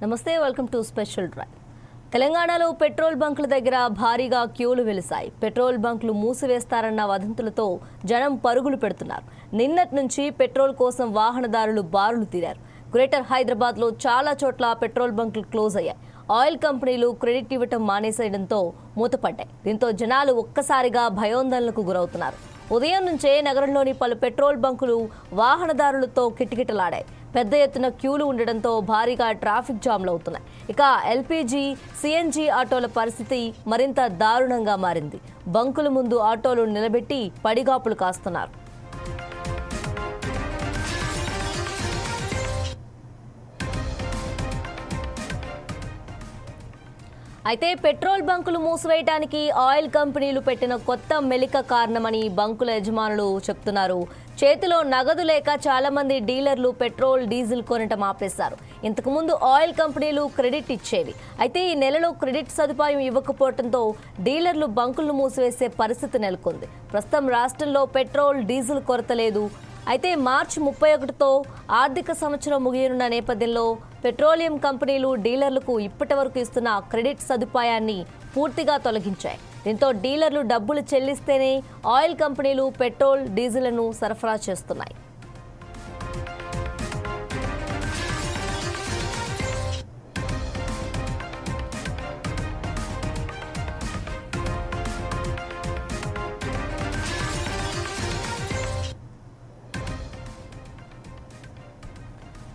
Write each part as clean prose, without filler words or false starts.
నమస్తే, welcome to special drive. తెలంగాణలో petrol బంకుల దగ్గర భారీగా క్యూలు వెలిశాయి. పెట్రోల్ బంకులు మూసివేస్తారన్న వదంతులతో జనం పరుగులు పెడుతున్నారు. నిన్నటి నుంచి పెట్రోల్ కోసం వాహనదారులు బారులు తీరారు. గ్రేటర్ హైదరాబాద్లో చాలా చోట్ల పెట్రోల్ బంకులు క్లోజ్ అయ్యాయి. ఆయిల్ కంపెనీలు క్రెడిట్ ఇవ్వటం మానేసేయడంతో మూతపడ్డాయి. దీంతో జనాలు ఒక్కసారిగా భయోందనలకు గురవుతున్నారు. ఉదయం నుంచే నగరంలోని పలు పెట్రోల్ బంకులు వాహనదారులతో కిటకిటలాడాయి. పెద్ద ఎత్తున క్యూలు ఉండడంతో భారీగా ట్రాఫిక్ జామ్లు అవుతున్నాయి. ఇక ఎల్పీజీ, సిఎన్జీ ఆటోల పరిస్థితి మరింత దారుణంగా మారింది. బంకుల ముందు ఆటోలు నిలబెట్టి పడిగాపులు కాస్తున్నారు. అయితే పెట్రోల్ బంకులు మూసివేయడానికి ఆయిల్ కంపెనీలు పెట్టిన కొత్త మెలిక కారణమని బంకుల యజమానులు చెప్తున్నారు. చేతిలో నగదు లేక చాలా మంది డీలర్లు పెట్రోల్, డీజిల్ కొనటం ఆపేశారు. ఇంతకుముందు ఆయిల్ కంపెనీలు క్రెడిట్ ఇచ్చేవి. అయితే ఈ నెలలో క్రెడిట్ సదుపాయం ఇవ్వకపోవడంతో డీలర్లు బంకులను మూసివేసే పరిస్థితి నెలకొంది. ప్రస్తుతం రాష్ట్రంలో పెట్రోల్, డీజిల్ కొరత లేదు. అయితే మార్చి 31తో ఆర్థిక సంవత్సరం ముగియనున్న నేపథ్యంలో పెట్రోలియం కంపెనీలు డీలర్లకు ఇప్పటి వరకు ఇస్తున్న క్రెడిట్ సదుపాయాన్ని పూర్తిగా తొలగించాయి. దీంతో డీలర్లు డబ్బులు చెల్లిస్తేనే ఆయిల్ కంపెనీలు పెట్రోల్, డీజిల్ను సరఫరా చేస్తున్నాయి.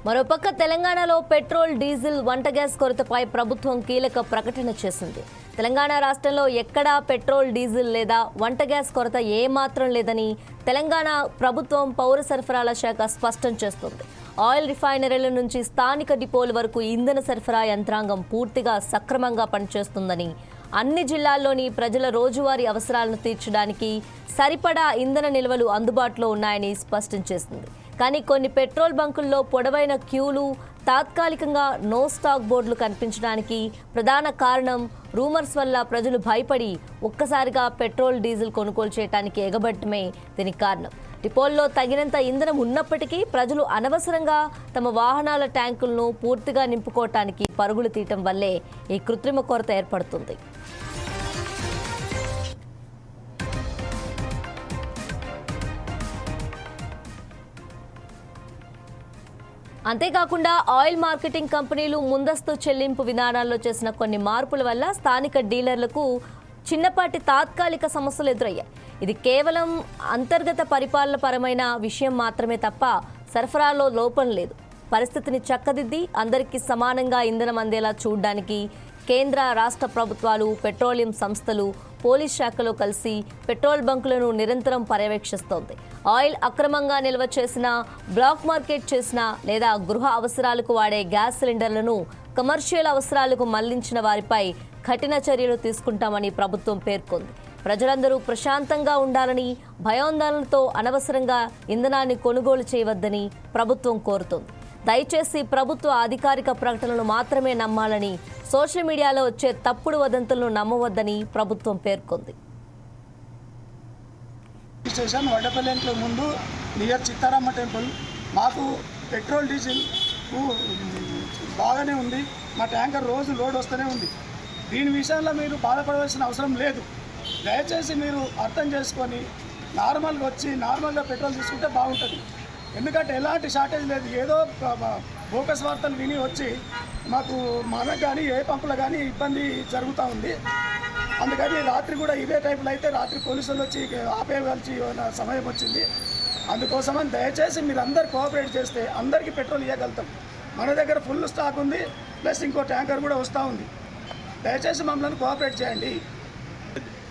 మరోపక్క తెలంగాణలో పెట్రోల్, డీజిల్, వంట గ్యాస్ కొరతపై ప్రభుత్వం కీలక ప్రకటన చేసింది. తెలంగాణ రాష్ట్రంలో ఎక్కడా పెట్రోల్, డీజిల్ లేదా వంట గ్యాస్ కొరత ఏమాత్రం లేదని తెలంగాణ ప్రభుత్వం పౌర సరఫరాల శాఖ స్పష్టం చేస్తుంది. ఆయిల్ రిఫైనరీల నుంచి స్థానిక డిపోల వరకు ఇంధన సరఫరా యంత్రాంగం పూర్తిగా సక్రమంగా పనిచేస్తుందని, అన్ని జిల్లాల్లోని ప్రజల రోజువారీ అవసరాలను తీర్చడానికి సరిపడా ఇంధన నిల్వలు అందుబాటులో ఉన్నాయని స్పష్టం చేసింది. కానీ కొన్ని పెట్రోల్ బంకుల్లో పొడవైన క్యూలు, తాత్కాలికంగా నో స్టాక్ బోర్డులు కనిపించడానికి ప్రధాన కారణం రూమర్స్ వల్ల ప్రజలు భయపడి ఒక్కసారిగా పెట్రోల్, డీజిల్ కొనుగోలు చేయడానికి ఎగబడటమే దీనికి కారణం. డిపోల్లో తగినంత ఇంధనం ఉన్నప్పటికీ ప్రజలు అనవసరంగా తమ వాహనాల ట్యాంకులను పూర్తిగా నింపుకోవటానికి పరుగులు తీయటం వల్లే ఈ కృత్రిమ కొరత ఏర్పడుతుంది. అంతేకాకుండా ఆయిల్ మార్కెటింగ్ కంపెనీలు ముందస్తు చెల్లింపు విధానాల్లో చేసిన కొన్ని మార్పుల వల్ల స్థానిక డీలర్లకు చిన్నపాటి తాత్కాలిక సమస్యలు ఎదురయ్యాయి. ఇది కేవలం అంతర్గత పరిపాలన పరమైన విషయం మాత్రమే తప్ప సరఫరాలో లోపం లేదు. పరిస్థితిని చక్కదిద్ది అందరికీ సమానంగా ఇంధనం అందేలా చూడడానికి కేంద్ర, రాష్ట్ర ప్రభుత్వాలు, పెట్రోలియం సంస్థలు, పోలీస్ శాఖలో కలిసి పెట్రోల్ బంకులను నిరంతరం పర్యవేక్షిస్తోంది. ఆయిల్ అక్రమంగా నిల్వ చేసిన, బ్లాక్ మార్కెట్ చేసిన లేదా గృహ అవసరాలకు వాడే గ్యాస్ సిలిండర్లను కమర్షియల్ అవసరాలకు మళ్లించిన వారిపై కఠిన చర్యలు తీసుకుంటామని ప్రభుత్వం పేర్కొంది. ప్రజలందరూ ప్రశాంతంగా ఉండాలని, భయోందనలతో అనవసరంగా ఇంధనాన్ని కొనుగోలు చేయవద్దని ప్రభుత్వం కోరుతోంది. దయచేసి ప్రభుత్వ అధికారిక ప్రకటనలు మాత్రమే నమ్మాలని, సోషల్ మీడియాలో వచ్చే తప్పుడు వదంతులను నమ్మవద్దని ప్రభుత్వం పేర్కొంది. స్టేషన్ వడ్డపల్లి ముందు నియర్ చిత్తారామ టెంపుల్ మాకు పెట్రోల్, డీజిల్ బాగానే ఉంది. మా ట్యాంకర్ రోజు లోడ్ వస్తూనే ఉంది. దీని విషయంలో మీరు బాధపడవలసిన అవసరం లేదు. దయచేసి మీరు అర్థం చేసుకొని నార్మల్గా వచ్చి నార్మల్గా పెట్రోల్ తీసుకుంటే బాగుంటుంది. ఎందుకంటే ఎలాంటి షార్టేజ్ లేదు. ఏదో బోకస్ వార్తలు విని వచ్చి మనకు కానీ ఏ పంపులో కానీ ఇబ్బంది జరుగుతూ ఉంది. అందుకని రాత్రి కూడా ఇదే టైపులో అయితే రాత్రి పోలీసులు వచ్చి ఆపేయవలసి సమయం వచ్చింది. అందుకోసమని దయచేసి మీరు అందరు కోఆపరేట్ చేస్తే అందరికీ పెట్రోల్ ఇవ్వగలుగుతాం. మన దగ్గర ఫుల్ స్టాక్ ఉంది, ప్లస్ ఇంకో ట్యాంకర్ కూడా వస్తూ ఉంది. దయచేసి మమ్మల్ని కోఆపరేట్ చేయండి.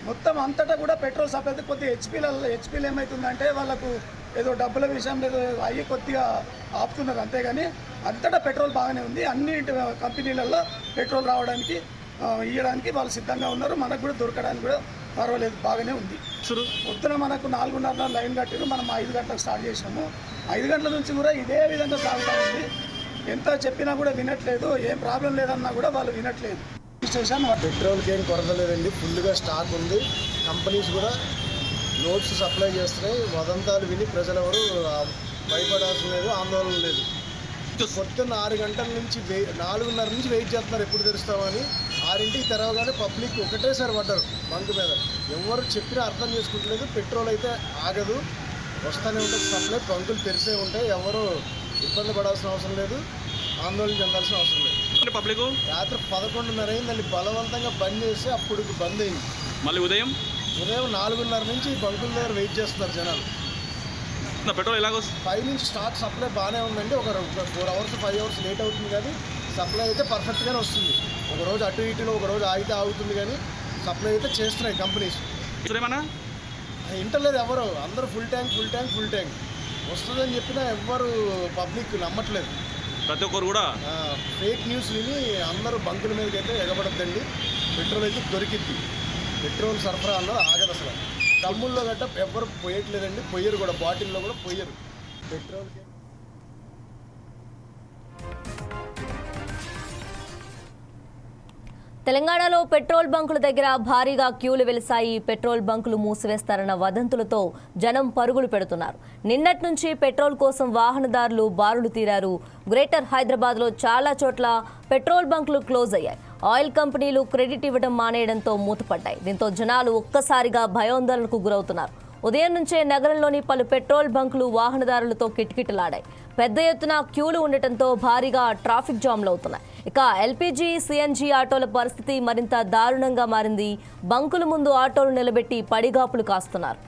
మొత్తం అంతటా కూడా పెట్రోల్ సప్లై కొద్దిగా హెచ్పీలు ఏమవుతుందంటే వాళ్ళకు ఏదో డబ్బుల విషయం ఏదో అయ్యి కొద్దిగా ఆపుతున్నారు, అంతేగాని అంతటా పెట్రోల్ బాగానే ఉంది. అన్ని కంపెనీలలో పెట్రోల్ రావడానికి ఇవ్వడానికి వాళ్ళు సిద్ధంగా ఉన్నారు. మనకు కూడా దొరకడానికి కూడా పర్వాలేదు, బాగానే ఉంది. పొద్దున మనకు 4:30 లైన్ కట్టారు. మనం 5 గంటలకు స్టార్ట్ చేసాము. 5 గంటల నుంచి కూడా ఇదే విధంగా సాగుతూ ఉంది. ఎంత చెప్పినా కూడా వినట్లేదు. ఏం ప్రాబ్లం లేదన్నా కూడా వాళ్ళు వినట్లేదు. స్టేషన్ పెట్రోల్కి ఏం కొరత లేదండి, ఫుల్గా స్టాక్ ఉంది. కంపెనీస్ కూడా లోడ్స్ సప్లై చేస్తున్నాయి. వదంతాలు విని ప్రజలు ఎవరు భయపడాల్సిన లేదు, ఆందోళన లేదు. పొద్దున్న 6 గంటల నుంచి 4:30 నుంచి వెయిట్ చేస్తున్నారు ఎప్పుడు తెరుస్తామని. 6ంటికి తెరవగానే పబ్లిక్ ఒకటేసారి పడ్డారు బంక్ మీద. ఎవరు చెప్పినా అర్థం చేసుకుంటలేదు. పెట్రోల్ అయితే ఆగదు, వస్తూనే ఉంటుంది సప్లై, బంకులు తెరిసే ఉంటాయి. ఎవరు ఇబ్బంది పడాల్సిన అవసరం లేదు, ఆందోళన చెందాల్సిన అవసరం లేదు. పబ్లిక్ రాత్రి 11:30 అయిందండి, బలవంతంగా బంద్ చేసి అప్పుడు బంద్ అయింది. మళ్ళీ ఉదయం 4:30 నుంచి బంకుల దగ్గర వెయిట్ చేస్తున్నారు జనాలు. పెట్రోల్ ఎలాగో 5 నుంచి స్టాక్ సప్లై బాగానే ఉందండి. ఒక 4 అవర్స్ 5 అవర్స్ లేట్ అవుతుంది, కానీ సప్లై అయితే పర్ఫెక్ట్గానే వస్తుంది. ఒక రోజు అటు ఇటులో ఒక రోజు ఆగితే ఆగుతుంది, కానీ సప్లై అయితే చేస్తున్నాయి కంపెనీస్. ఏమన్నా ఇంటర్లేదు ఎవరు, అందరూ ఫుల్ ట్యాంక్ వస్తుందని చెప్పినా ఎవ్వరు పబ్లిక్ నమ్మట్లేదు. ప్రతి ఒక్కరు కూడా ఫేక్ న్యూస్ విని అందరూ బంకుల మీదకి అయితే ఎగబడద్దండి. పెట్రోల్ అయితే దొరికిద్ది. పెట్రోల్ సరఫరా అన్నది ఆగదు అసలు. తమ్ముల్లో గట్ట ఎవ్వరు పోయట్లేదండి, పొయ్యరు కూడా, బాటిల్లో కూడా పొయ్యరు పెట్రోల్కి. తెలంగాణలో పెట్రోల్ బంకుల దగ్గర భారీగా క్యూలు వెలిశాయి. పెట్రోల్ బంకులు మూసివేస్తారన్న వదంతులతో జనం పరుగులు పెడుతున్నారు. నిన్నటి నుంచి పెట్రోల్ కోసం వాహనదారులు బారులు తీరారు. గ్రేటర్ హైదరాబాద్లో చాలా చోట్ల పెట్రోల్ బంకులు క్లోజ్ అయ్యాయి. ఆయిల్ కంపెనీలు క్రెడిట్ ఇవ్వడం మానేయడంతో మూతపడ్డాయి. దీంతో జనాలు ఒక్కసారిగా భయాందోళనకు గురవుతున్నారు. ఉదయం నుంచే నగరంలోని పలు పెట్రోల్ బంకులు వాహనదారులతో కిటకిటలాడాయి. పెద్ద ఎత్తున క్యూలు ఉండటంతో భారీగా ట్రాఫిక్ జామ్లు అవుతున్నాయి. ఇక ఎల్పీజీ, సిఎన్జీ ఆటోల పరిస్థితి మరింత దారుణంగా మారింది. బంకుల ముందు ఆటోలు నిలబెట్టి పడిగాపులు కాస్తున్నారు.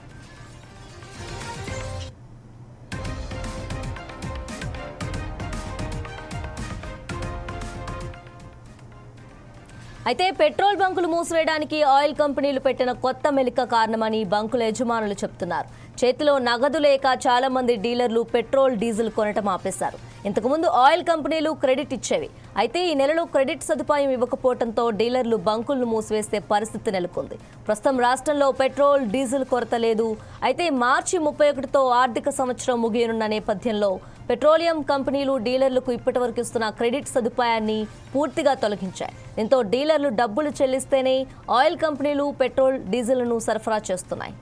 అయితే పెట్రోల్ బంకులు మూసివేయడానికి ఆయిల్ కంపెనీలు పెట్టిన కొత్త మెలిక కారణమని బంకుల యజమానులు చెబుతున్నారు. చేతిలో నగదు లేక చాలా మంది డీలర్లు పెట్రోల్, డీజిల్ కొనటం ఆపేశారు. ఇంతకుముందు ఆయిల్ కంపెనీలు క్రెడిట్ ఇచ్చేవి. అయితే ఈ నెలలో క్రెడిట్ సదుపాయం ఇవ్వకపోవడంతో డీలర్లు బంకులను మూసివేసే పరిస్థితి నెలకొంది. ప్రస్తుతం రాష్ట్రంలో పెట్రోల్, డీజిల్ కొరత లేదు. అయితే మార్చి 31తో ఆర్థిక సంవత్సరం ముగియనున్న నేపథ్యంలో పెట్రోలియం కంపెనీలు డీలర్లకు ఇప్పటివరకు ఇస్తున్న క్రెడిట్ సదుపాయాన్ని పూర్తిగా తొలగించాయి. దీంతో డీలర్లు డబ్బులు చెల్లిస్తేనే ఆయిల్ కంపెనీలు పెట్రోల్, డీజిల్ను సరఫరా చేస్తున్నాయి.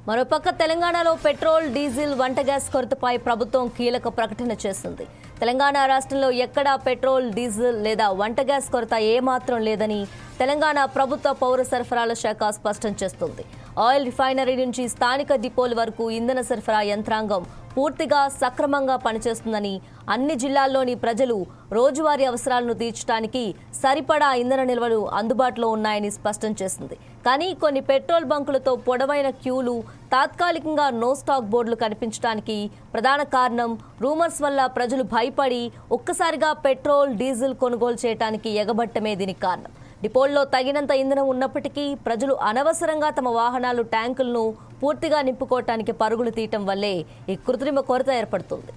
మరోపక్క తెలంగాణలో పెట్రోల్, డీజిల్, వంట గ్యాస్ కొరతపై ప్రభుత్వం కీలక ప్రకటన చేసింది. తెలంగాణ రాష్ట్రంలో ఎక్కడా పెట్రోల్, డీజిల్ లేదా వంట గ్యాస్ కొరత ఏమాత్రం లేదని తెలంగాణ ప్రభుత్వ పౌర సరఫరాల శాఖ స్పష్టం చేస్తుంది. ఆయిల్ రిఫైనరీ నుంచి స్థానిక డిపోల వరకు ఇంధన సరఫరా యంత్రాంగం పూర్తిగా సక్రమంగా పనిచేస్తుందని, అన్ని జిల్లాల్లోని ప్రజలు రోజువారీ అవసరాలను తీర్చడానికి సరిపడా ఇంధన నిల్వలు అందుబాటులో ఉన్నాయని స్పష్టం చేసింది. కానీ కొన్ని పెట్రోల్ బంకులతో పొడవైన క్యూలు, తాత్కాలికంగా నో స్టాక్ బోర్డులు కనిపించడానికి ప్రధాన కారణం రూమర్స్ వల్ల ప్రజలు భయపడి ఒక్కసారిగా పెట్రోల్, డీజిల్ కొనుగోలు చేయడానికి ఎగబట్టమే దీనికి కారణం. డిపోల్లో తగినంత ఇంధనం ఉన్నప్పటికీ ప్రజలు అనవసరంగా తమ వాహనాలు, ట్యాంకులను పూర్తిగా నింపుకోవటానికి పరుగులు తీయటం వల్లే ఈ కృత్రిమ కొరత ఏర్పడుతుంది.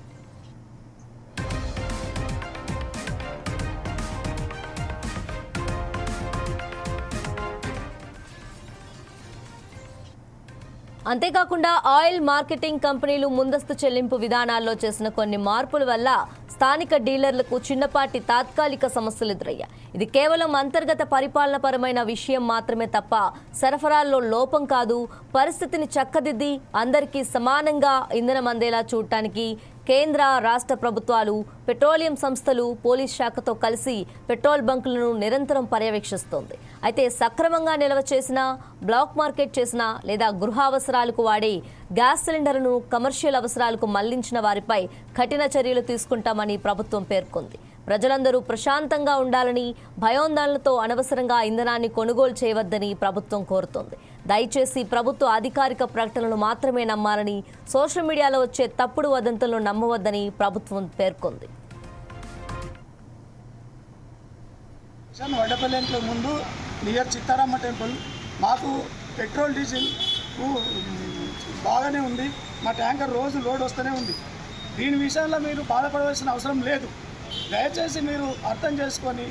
అంతేకాకుండా ఆయిల్ మార్కెటింగ్ కంపెనీలు ముందస్తు చెల్లింపు విధానాల్లో చేసిన కొన్ని మార్పుల వల్ల స్థానిక డీలర్లకు చిన్నపాటి తాత్కాలిక సమస్యలు ఎదురయ్యాయి. ఇది కేవలం అంతర్గత పరిపాలనపరమైన విషయం మాత్రమే తప్ప సరఫరాల్లో లోపం కాదు. పరిస్థితిని చక్కదిద్ది అందరికీ సమానంగా ఇంధనం అందేలా చూడటానికి కేంద్ర, రాష్ట్ర ప్రభుత్వాలు, పెట్రోలియం సంస్థలు, పోలీస్ శాఖతో కలిసి పెట్రోల్ బంకులను నిరంతరం పర్యవేక్షిస్తోంది. అయితే సక్రమంగా నిల్వ చేసిన, బ్లాక్ మార్కెట్ చేసిన లేదా గృహావసరాలకు వాడే గ్యాస్ సిలిండర్ను కమర్షియల్ అవసరాలకు మళ్లించిన వారిపై కఠిన చర్యలు తీసుకుంటామని ప్రభుత్వం పేర్కొంది. ప్రజలందరూ ప్రశాంతంగా ఉండాలని, భయోందోళనలతో అనవసరంగా ఇంధనాన్ని కొనుగోలు చేయవద్దని ప్రభుత్వం కోరుతోంది. దయచేసి ప్రభుత్వ అధికారిక ప్రకటనలు మాత్రమే నమ్మాలని, సోషల్ మీడియాలో వచ్చే తప్పుడు వదంతులను నమ్మవద్దని ప్రభుత్వం పేర్కొంది. వడ్డపల్లి ముందు నియర్ చిత్తారామ టెంపుల్ మాకు పెట్రోల్, డీజిల్ బాగానే ఉంది. మా ట్యాంకర్ రోజు లోడ్ వస్తూనే ఉంది. దీని విషయంలో మీరు బాధపడవలసిన అవసరం లేదు. దయచేసి మీరు అర్థం చేసుకొని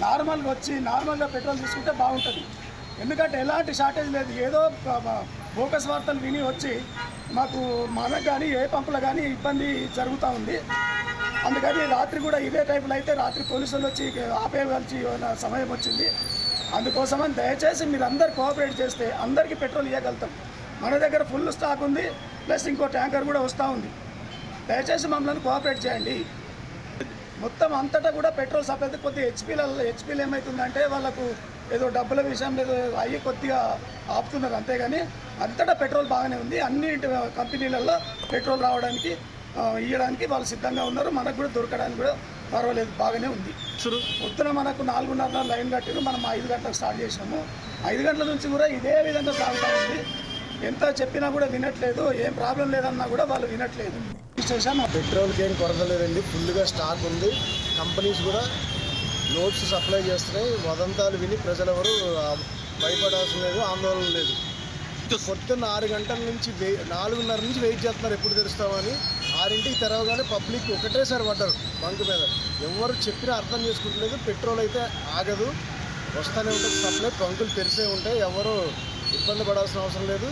నార్మల్గా వచ్చి నార్మల్గా పెట్రోల్ తీసుకుంటే బాగుంటుంది. ఎందుకంటే ఎలాంటి షార్టేజ్ లేదు. ఏదో బోకస్ వార్తలు విని వచ్చి మనకు కానీ ఏ పంపులో కానీ ఇబ్బంది జరుగుతూ ఉంది. అందుకని రాత్రి కూడా ఇదే టైపులో అయితే రాత్రి పోలీసులు వచ్చి ఆపేయవలసి సమయం వచ్చింది. అందుకోసమని దయచేసి మీరు అందరు కోఆపరేట్ చేస్తే అందరికీ పెట్రోల్ ఇవ్వగలుగుతాం. మన దగ్గర ఫుల్ స్టాక్ ఉంది, ప్లస్ ఇంకో ట్యాంకర్ కూడా వస్తూ ఉంది. దయచేసి మమ్మల్ని కోఆపరేట్ చేయండి. మొత్తం అంతటా కూడా పెట్రోల్ సప్లై అయితే కొద్దిగా హెచ్పీలు ఏమవుతుందంటే వాళ్ళకు ఏదో డబ్బుల విషయం ఏదో అయ్యి కొద్దిగా ఆపుతున్నారు, అంతేగాని అంతటా పెట్రోల్ బాగానే ఉంది. అన్ని కంపెనీలలో పెట్రోల్ రావడానికి ఇవ్వడానికి వాళ్ళు సిద్ధంగా ఉన్నారు. మనకు కూడా దొరకడానికి కూడా పర్వాలేదు, బాగానే ఉంది. పొద్దున మనకు 4:30 లైన్ కట్టిరు, మనం 5 గంటలకు స్టార్ట్ చేసినాము. 5 గంటల నుంచి కూడా ఇదే విధంగా సాగుతూ ఉంది. ఎంత చెప్పినా కూడా వినట్లేదు, ఏం ప్రాబ్లం లేదన్నా కూడా వాళ్ళు వినట్లేదు. పెట్రోల్కి ఏం కొరత లేదండి, ఫుల్గా స్టాక్ ఉంది. కంపెనీస్ కూడా నోట్స్ సప్లై చేస్తున్నాయి. వదంతాలు విని ప్రజలు ఎవరు భయపడాల్సిన లేదు, ఆందోళన లేదు. పొద్దున్న 6 గంటల నుంచి 4:30 నుంచి వెయిట్ చేస్తున్నారు ఎప్పుడు తెరుస్తామని. 6ంటికి తెరవగానే పబ్లిక్ ఒకటేసారి పడ్డారు బంక్ మీద. ఎవరు చెప్పినా అర్థం చేసుకుంటలేదు. పెట్రోల్ అయితే ఆగదు, వస్తూనే ఉంటుంది సప్లై, బంకులు తెరిసే ఉంటాయి. ఎవరు ఇబ్బంది పడాల్సిన అవసరం లేదు,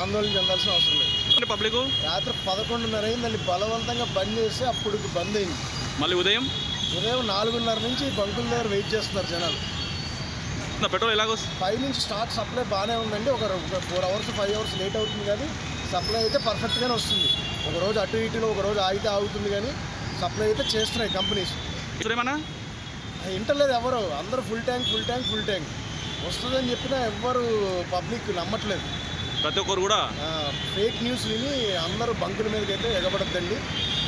ఆందోళన చెందాల్సిన అవసరం లేదు. పబ్లిక్ రాత్రి 11:30 అయింది, మళ్ళీ బలవంతంగా బంద్ చేసి అప్పుడు బంద్ అయింది. మళ్ళీ ఉదయం 4:30 నుంచి బంకుల దగ్గర వెయిట్ చేస్తున్నారు జనాలు. పెట్రోల్ ఎలాగొస్తుంది? 5 నుంచి స్టాక్ సప్లై బాగానే ఉందండి. ఒక 4 అవర్స్ 5 అవర్స్ లేట్ అవుతుంది, కానీ సప్లై అయితే పర్ఫెక్ట్గానే వస్తుంది. ఒక రోజు అటు ఇటులో ఒక రోజు ఆగితే ఆగుతుంది, కానీ సప్లై అయితే చేస్తున్నాయి కంపెనీస్. ఏమన్నా ఇంటర్లేదు ఎవరు, అందరూ ఫుల్ ట్యాంక్ వస్తుందని చెప్పినా ఎవ్వరు పబ్లిక్ నమ్మట్లేదు. ప్రతి ఒక్కరు కూడా ఫేక్ న్యూస్ విని అందరూ బంకుల మీదకి అయితే ఎగబడద్దండి.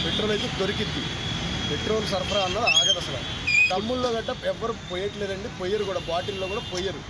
పెట్రోల్ అయితే దొరికిద్ది, పెట్రోల్ సరఫరా అన్నది ఆగదు. అసలు తమ్ముళ్ళలో గట్ట ఎవ్వరు పోయట్లేదండి, పొయ్యరు కూడా, బాటిల్లో కూడా పొయ్యరు.